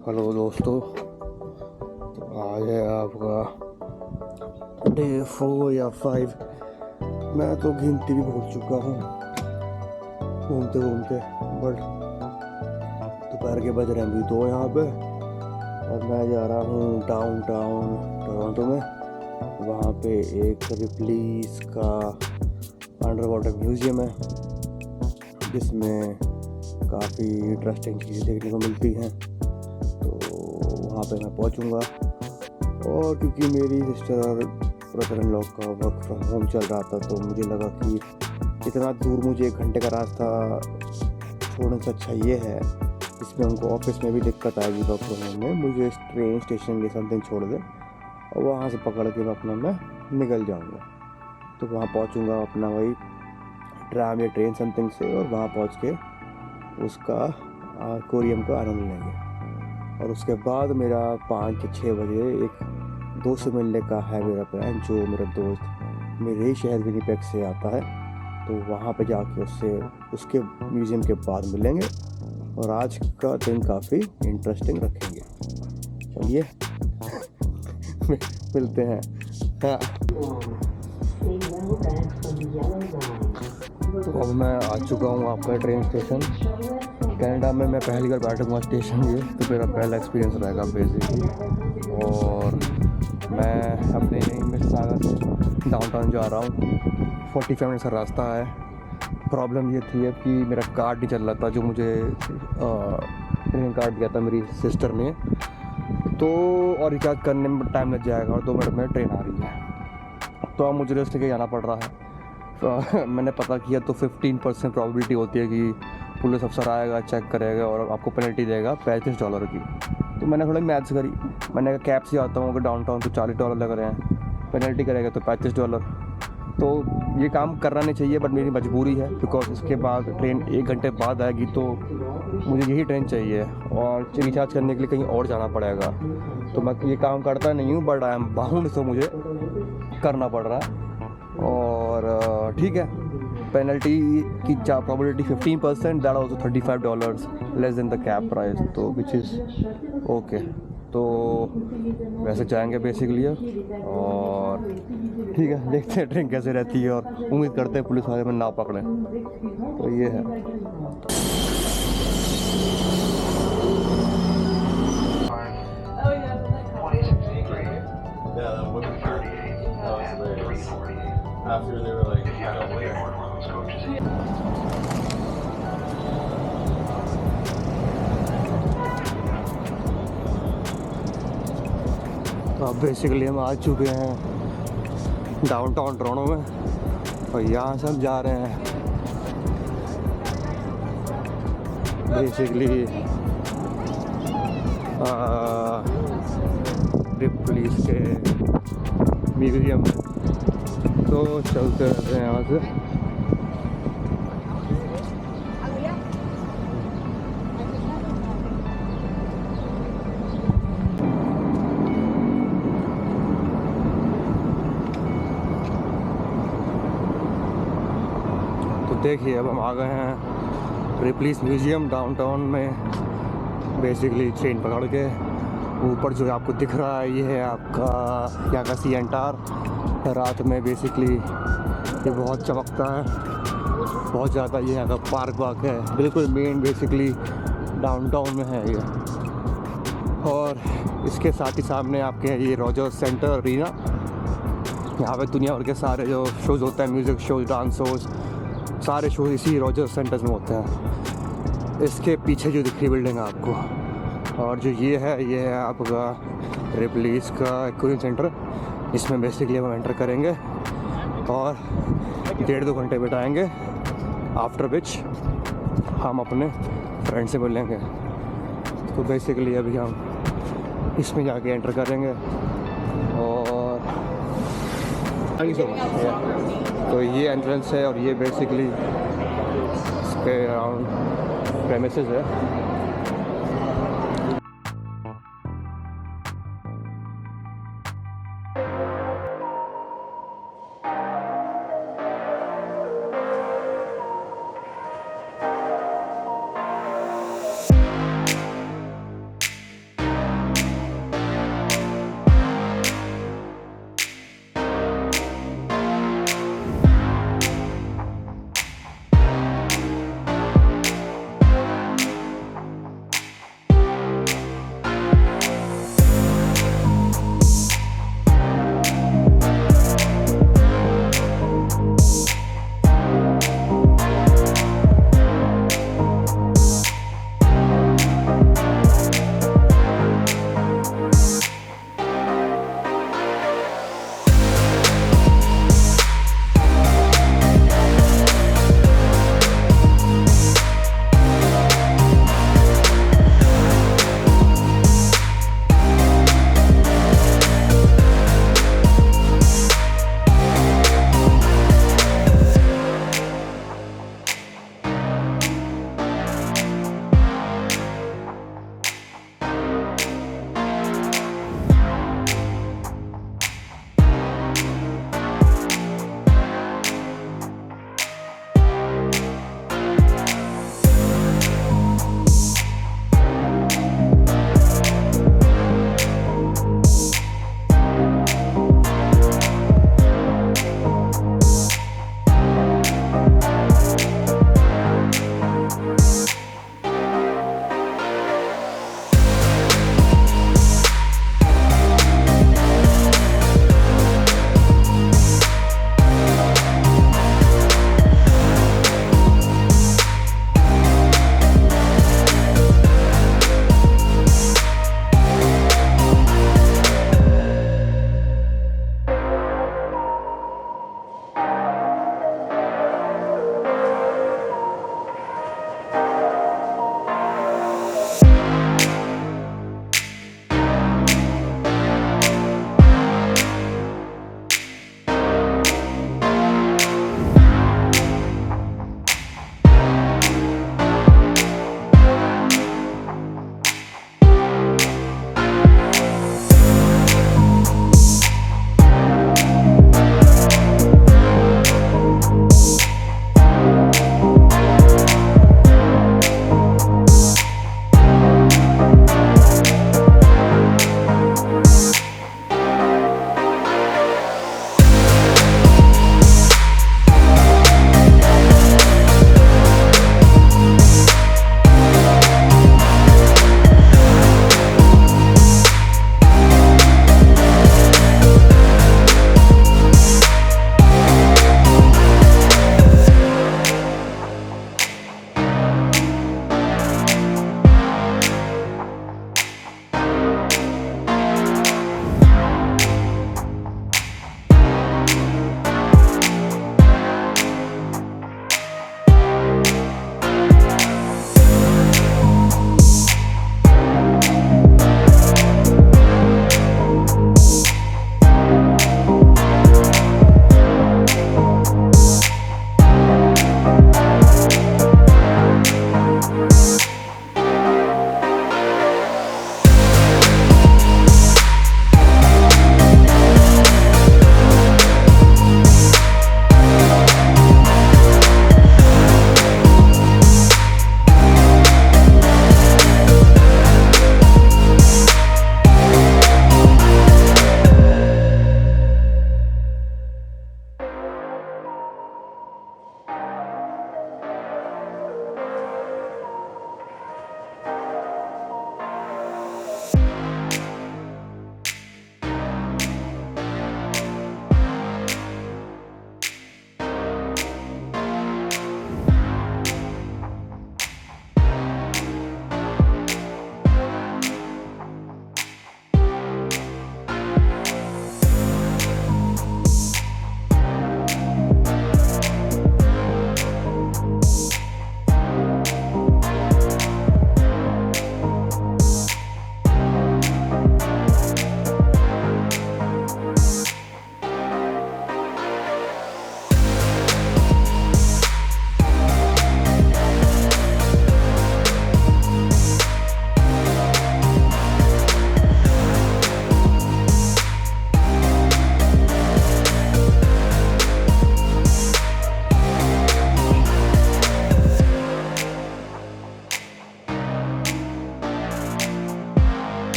Hello दोस्तों, तो आज है आपका डे 4 या 5। मैं तो गिनती भी भूल चुका हूँ घूमते घूमते। बट दोपहर के बज रहे हैं अभी 2 यहाँ पे, और मैं जा रहा हूँ डाउनटाउन टोरंटो में। वहाँ पे एक रिप्लीज का अंडर वाटर म्यूज़ियम है जिसमें काफ़ी इंटरेस्टिंग चीज़ें देखने को मिलती हैं। तो वहाँ पे मैं पहुँचूँगा, और क्योंकि मेरी सिस्टर और ब्रदर इन लॉ का वर्क फ्रॉम होम चल रहा था, तो मुझे लगा कि इतना दूर मुझे 1 घंटे का रास्ता छोड़ने से अच्छा ये है, इसमें उनको ऑफिस में भी दिक्कत आएगी वर्क फ्रॉम होम में, मुझे इस ट्रेन स्टेशन के समथिंग छोड़ दे और वहाँ से पकड़ के मैं निकल जाऊँगा। तो वहाँ पहुँचूँगा अपना वही ट्राम या ट्रेन समथिंग से, और वहाँ पहुँच के उसका कोरियम का आनंद लेंगे। और उसके बाद मेरा 5 या 6 बजे एक दोस्त से मिलने का है मेरा प्लान, जो मेरा दोस्त मेरे ही शहर विनिपेग से आता है। तो वहाँ पे जाके उससे उसके म्यूज़ियम के बाद मिलेंगे, और आज का दिन काफ़ी इंटरेस्टिंग रखेंगे। चलिए मिलते हैं। हाँ। तो अब मैं आ चुका हूँ आपका ट्रेन स्टेशन। कनाडा में मैं पहली बार बैठूँगा स्टेशन ये, तो मेरा पहला एक्सपीरियंस रहेगा बेसिकली। और मैं अपने यहीं मिसिसागा से डाउनटाउन जा रहा हूँ। 45 मिनट का रास्ता है। प्रॉब्लम ये थी कि मेरा कार्ड नहीं चल रहा था, जो मुझे ट्रेन कार्ड दिया था मेरी सिस्टर ने। तो और रिचार्ज करने में टाइम लग जाएगा, और 2 मिनट में ट्रेन आ रही है, तो अब मुझे रेस्ट लेके जाना पड़ रहा है। तो मैंने पता किया तो 15% प्रॉबिलिटी होती है कि पुलिस अफसर आएगा, चेक करेगा और आपको पेनल्टी देगा $35 की। तो मैंने थोड़ा मैथ्स करी, मैंने कहा कैब से आता हूँ अगर डाउनटाउन तो $40 लग रहे हैं, पेनल्टी करेगा तो $35। तो ये काम करना नहीं चाहिए, बट मेरी मजबूरी है, बिकॉज इसके बाद ट्रेन 1 घंटे बाद आएगी, तो मुझे यही ट्रेन चाहिए और रिचार्ज करने के लिए कहीं और जाना पड़ेगा। तो मैं ये काम करता नहीं हूँ, बट आई एम बाउंड, तो मुझे करना पड़ रहा है। और ठीक है, पेनल्टी की probability 15%, that also $35 less than the cab price, तो विच इज़ ओके। तो वैसे जाएंगे बेसिकली, और ठीक है, देखते हैं ट्रेन कैसे रहती है, और उम्मीद करते हैं पुलिस वाले में ना पकड़ें। तो ये है। After they were like, I don't win. तो अब बेसिकली हम आ चुके हैं डाउनटाउन टोरंटो में, और यहाँ से हम जा रहे हैं बेसिकली रिप्लीज के म्यूज़ियम में। तो चलते रहते हैं यहाँ से। तो देखिए, अब हम आ गए हैं रिप्लीज म्यूज़ियम डाउनटाउन में। बेसिकली ट्रेन पकड़ के ऊपर जो आपको दिख रहा है, ये है आपका यहाँ का CN रात में बेसिकली ये बहुत चमकता है, बहुत ज़्यादा। ये यहाँ का पार्क वाक है, बिल्कुल मेन बेसिकली डाउनटाउन में है ये। और इसके साथ ही सामने आपके ये रॉजर्स सेंटर अरीना, यहाँ पे दुनिया भर के सारे जो शोज़ होते हैं, म्यूज़िक शोज़, डांस शोज़, सारे शोज़ इसी रॉजर्स सेंटर्स में होते हैं। इसके पीछे जो दिख रही बिल्डिंग है आपको, और जो ये है आपका रिप्लीज का एक्वेरियम सेंटर। इसमें बेसिकली हम एंटर करेंगे और 1.5-2 घंटे बिताएंगे, आफ्टर विच हम अपने फ्रेंड से मिलेंगे। तो बेसिकली अभी हम इसमें जाके एंटर करेंगे, और थैंक यू सो मच। तो ये एंट्रेंस है, और ये बेसिकली इसके अराउंड प्रेमिसेस है।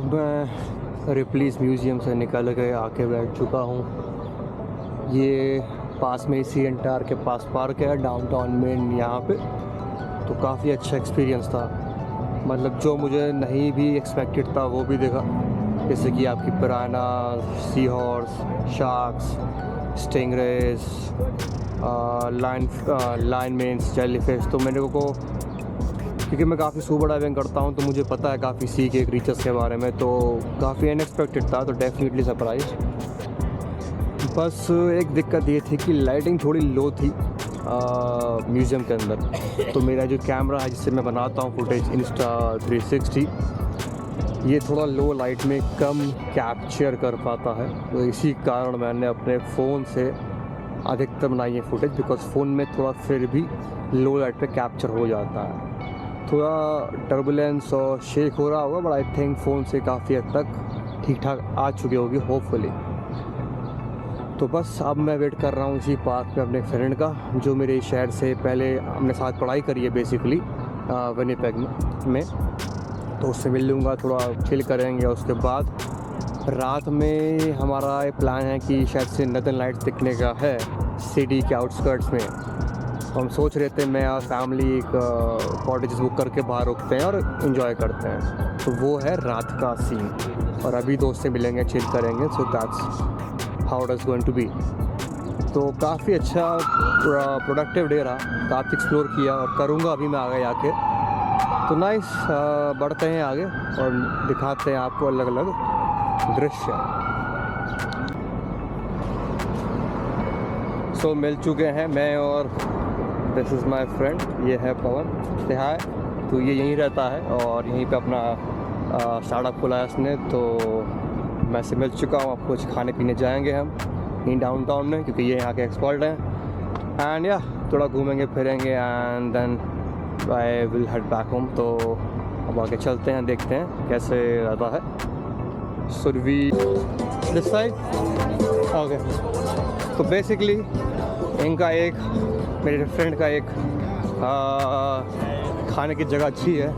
मैं रिप्लीज़ म्यूज़ियम से निकल के आके बैठ चुका हूँ। ये पास में सी एन टार के पास पार्क है डाउनटाउन में यहाँ पे। तो काफ़ी अच्छा एक्सपीरियंस था, मतलब जो मुझे नहीं भी एक्सपेक्टेड था वो भी देखा, जैसे कि आपकी piranha, sea horse, sharks, stingrays, lion's mane, jellyfish. तो मेरे को, क्योंकि मैं काफ़ी स्कूबा डाइविंग करता हूँ तो मुझे पता है काफ़ी सी के क्रीचर्स के बारे में, तो काफ़ी अनएक्सपेक्टेड था, तो डेफिनेटली सरप्राइज। बस एक दिक्कत ये थी कि लाइटिंग थोड़ी लो थी म्यूज़ियम के अंदर। तो मेरा जो कैमरा है जिससे मैं बनाता हूँ फुटेज Insta360, ये थोड़ा लो लाइट में कम कैप्चर कर पाता है। तो इसी कारण मैंने अपने फ़ोन से अधिकतर बनाई है फुटेज, बिकॉज फ़ोन में थोड़ा फिर भी लो लाइट पे कैप्चर हो जाता है। थोड़ा टर्बुलेंस और शेक हो रहा होगा, बट आई थिंक फ़ोन से काफ़ी हद तक ठीक ठाक आ चुकी होगी होपफुली। तो बस अब मैं वेट कर रहा हूँ इसी पार्क पे अपने फ्रेंड का, जो मेरे शहर से पहले हमने साथ पढ़ाई करी है बेसिकली विनिपेग में। तो उससे मिल लूँगा, थोड़ा चिल करेंगे। उसके बाद रात में हमारा ये प्लान है कि शायद से नॉर्दर्न लाइट्स दिखने का है सिटी के आउटस्कर्ट्स में। तो हम सोच रहे थे मैं और फैमिली एक कॉटेजेस बुक करके बाहर रुकते हैं और इन्जॉय करते हैं। तो वो है रात का सीन, और अभी दोस्त से मिलेंगे, चिल करेंगे। So that's how it is going to be. तो काफ़ी अच्छा प्रोडक्टिव डे रहा, काफ़ी एक्सप्लोर किया और करूँगा अभी मैं आगे आके। तो नाइस, बढ़ते हैं आगे और दिखाते हैं आपको अलग अलग दृश्य। सो मिल चुके हैं मैं और दिस इज़ माय फ्रेंड, ये है पवन, से हाय। तो ये यहीं रहता है और यहीं पे अपना स्टार्टअप खोला है इसने। तो मैं से मिल चुका हूँ, अब कुछ खाने पीने जाएंगे हम यहीं डाउनटाउन में, क्योंकि ये यहाँ के एक्सपर्ट हैं। एंड या थोड़ा घूमेंगे फिरेंगे and then I will head back home. तो अब आगे चलते हैं, देखते हैं कैसे रहता है। So we this side okay. तो बेसिकली इनका एक, मेरे फ्रेंड का एक खाने की जगह अच्छी है,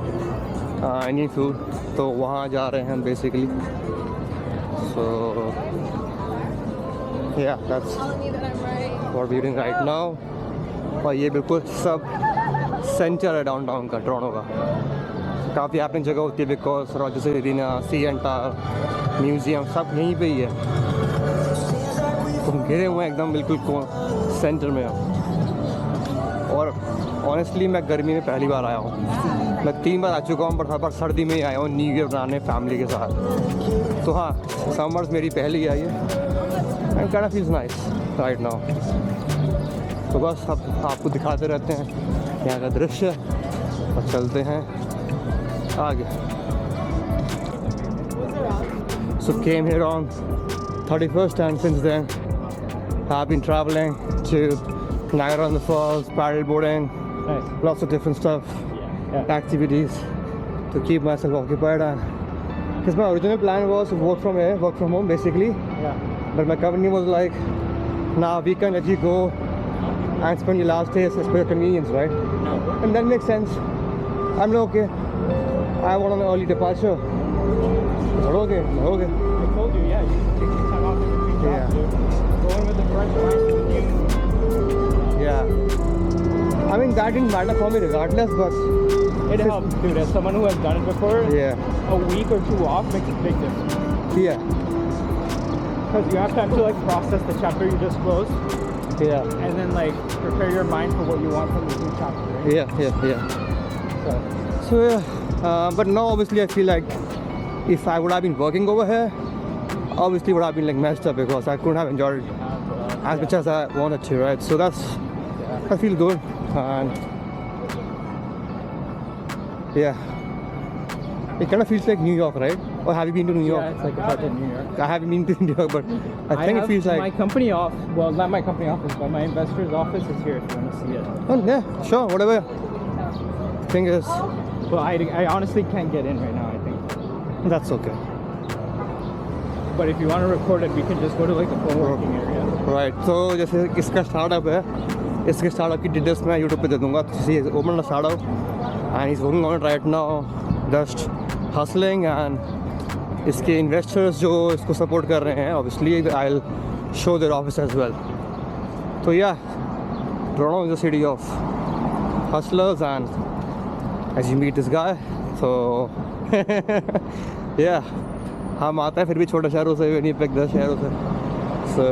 इंडियन फूड, तो वहाँ जा रहे हैं हम basically. So yeah, that's what we're doing right now। और ये बिल्कुल सब सेंटर है डाउनटाउन का, टोरंटो का। काफ़ी हैपनिंग जगह होती है, because Rogers Arena, C N tower, museum सब यहीं पे ही है। तो हम घिरे हुए हैं एकदम बिल्कुल सेंटर में। और ऑनेस्टली मैं गर्मी में पहली बार आया हूँ। मैं 3 बार आ चुका हूँ, बट हर बार सर्दी में ही आया हूँ न्यू ईयर बनाने फैमिली के साथ। तो हाँ, समर्स मेरी पहली आई है and kind of feels nice right now. तो बस अब आपको दिखाते रहते हैं यहाँ का दृश्य और चलते हैं आगे। So came here on 31st and since then I've been traveling to Niagara on the Falls, paddle boarding, nice. Lots of different stuff, activities to keep myself occupied. And because my original plan was to work from home basically, but my company was like, nah, we can let you go and spend your last days as per your convenience, right? No. And that makes sense. I'm like, okay, I want an early departure. Okay. I told you, yeah, you can take some time off in between jobs, dude. Go in with the fresh mind with you. Yeah. I mean, that didn't matter for me regardless, but it helps, dude. As someone who has done it before, a week or 2 off makes a big difference. Yeah. Because you have time to like process the chapter you just closed. Yeah. And then like prepare your mind for what you want from this new chapter. Right? Yeah. So yeah, but now obviously I feel like if I would have been working over here, obviously would have been like messed up because I couldn't have enjoyed it as much as I wanted to, right? So that's, I feel good. And yeah, it kind of feels like New York, right? Or have you been to New York? Yeah, it's like a part of New York. I haven't been to New York, but I think it feels like my company well, not my company office, but my investor's office is here if you want to see it. Oh yeah, sure, whatever. Thing is, well, I honestly can't get in right now, I think. That's okay. But if you want to record it, we can just go to like the co-working area. Right. So जैसे इसका startup है, इसके startup की details मैं YouTube पे दे दूँगा। He opened a startup and he's working on it right now, just hustling, and इसके investors जो इसको सपोर्ट कर रहे हैं, obviously I will show their office as well. तो या Toronto is a city of hustlers, and as you meet this guy, so yeah, हम आते हैं फिर भी छोटे शहरों से, विनिपेग 10 शहरों से. So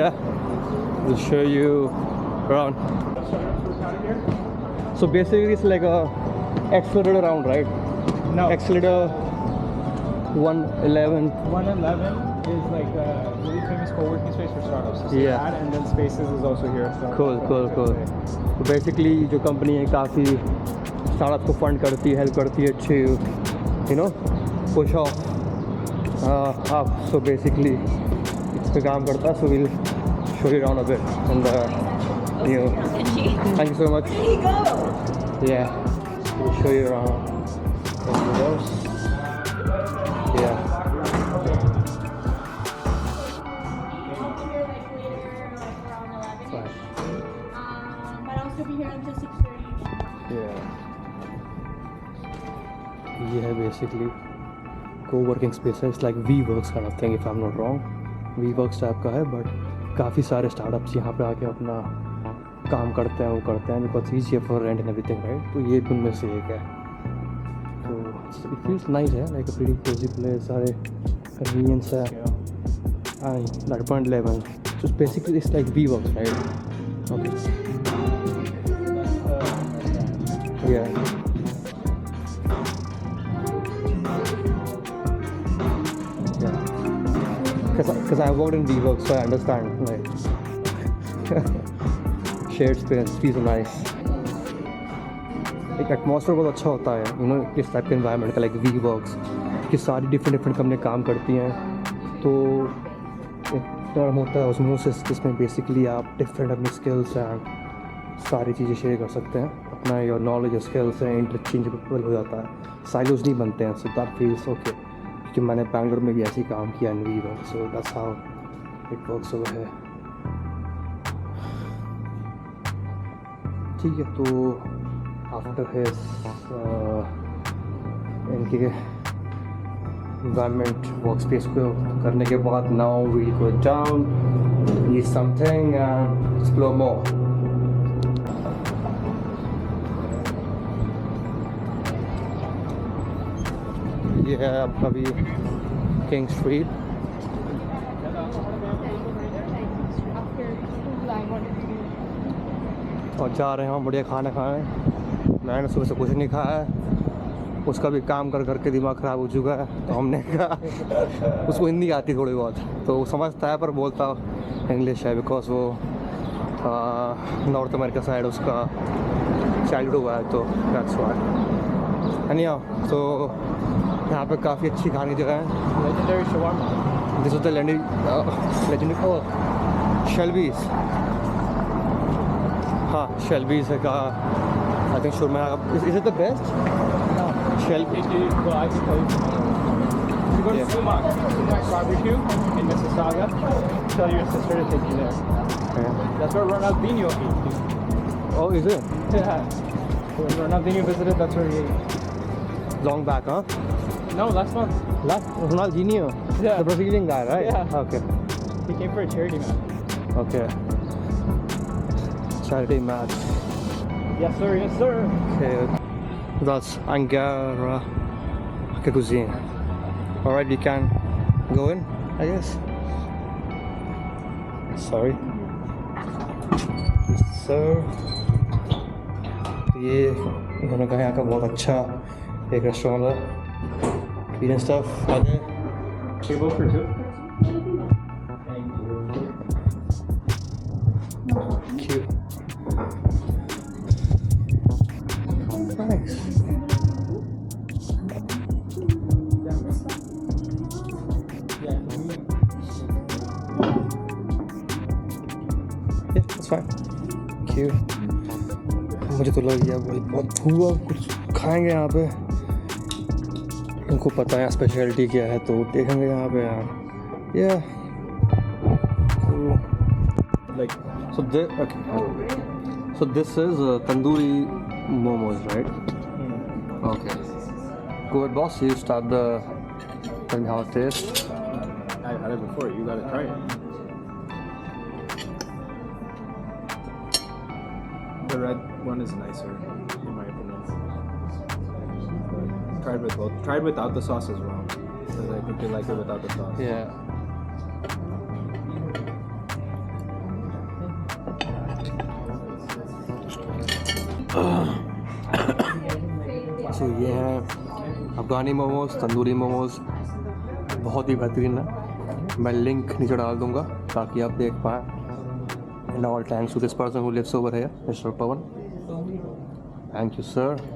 yeah, we'll show you around. So basically it's like a accelerator around, right? No. Accelerator 111. 111 is like a really famous co-working space for startups. So Yeah. that, and then Spaces is also here. So Cool. तो basically जो company है काफ़ी startup को fund करती है, help करती है to you know push of up. So basically इस पे काम करता है. So will show you around a bit and you. Thank you so much. Yeah show you around. Yeah But I'll still be here until 6:30. ये है basically co-working space है. It's like WeWorks kind of thing if I'm not wrong. WeWorks type का है, but काफ़ी सारे startups यहाँ पे आके अपना काम करते हैं, वो करते हैं because easy for rent and everything, right. तो ये उनमें से एक है. तो इट फील्स नाइस है, like a pretty cosy place, सारे कन्वीनियंस है. And that point 11. So basically it's like WeWorks, right? Okay. Yeah. Because I worked in WeWorks, so I understand. Like shared space feels nice. एक atmosphere बहुत अच्छा होता है, you know, इस type के environment का. लाइक WeWorks की सारी डिफरेंट कंपनी काम करती हैं. तो एक टर्म होता है ऑस्मोसिस, जिसमें बेसिकली आप डिफरेंट अपनी स्किल्स एंड सारी चीज़ें शेयर कर सकते हैं. अपना योर नॉलेज और स्किल्स हैं इंटरचेंजेबल हो जाता है, साइलोज नहीं बनते हैं. So that feels okay. क्योंकि मैंने बैंगलोर में भी ऐसे ही काम किया इन WeWorks, so that's how it works over है. ठीक है. तो आफ्टर हिज इनके environment workspace को करने के बाद now we go down, eat something and explore more. ये है आपका भी किंग स्ट्रीट. और जा रहे हैं हम बढ़िया खाना खाएं. मैंने सुबह से कुछ नहीं खाया है. उसका भी काम कर करके दिमाग ख़राब हो चुका है. तो हमने कहा उसको हिंदी आती थोड़ी बहुत, तो वो समझता है पर बोलता इंग्लिश है, बिकॉज वो नॉर्थ अमेरिका साइड उसका चाइल्डहुड हुआ है. तो दैट्स व्हाई. एनी हाउ, तो यहाँ पे काफ़ी अच्छी खाने की जगह है. Legendary shawarma. This is the legendary Shelby's. हाँ, शेल्बीज है का I think shawarma. Is it the best? Shelby. Well, I can tell you. If you go to Yeah. Sumac Barbecue in Mississauga, tell your sister to take you there. Yeah. That's where Ronaldinho ate. Oh, is it? Yeah. When Ronaldinho visited, that's where he ate. Long back, huh? No, last month. Ronaldinho? Yeah. The Brazilian guy, right? Yeah. Okay. He came for a charity match. Okay. Charity match. Yes, sir. Yes, sir. Okay. That's Angara cuisine. Alright, we can go in, I guess. Sorry. Yes, sir. ये इन्होंने कहा यहाँ का बहुत अच्छा एक restaurant है. Clean stuff. आगे Table for two. cute. Nice. Yeah, that's fine. Cute. मुझे तो लग गया भाई बहुत हुआ. कुछ खाएंगे यहाँ पे. इनको पता है स्पेशलिटी क्या है, तो देखेंगे यहाँ पे. Yeah. Like, So this is tandoori momos, right? Okay. Go ahead, boss. You start the. Tell me how it tastes. I've had it before. You gotta try it. The red one is nicer, in my opinion. Try it with both. Try it without the sauce as well. Because I think you like it without the sauce. Yeah. सो ये हैं अफगानी मोमोज, तंदूरी मोमोज, बहुत ही बेहतरीन है। मैं link नीचे डाल दूंगा ताकि आप देख पाएँ। And all thanks to this person who lives over here, mister Pawan. Thank you sir.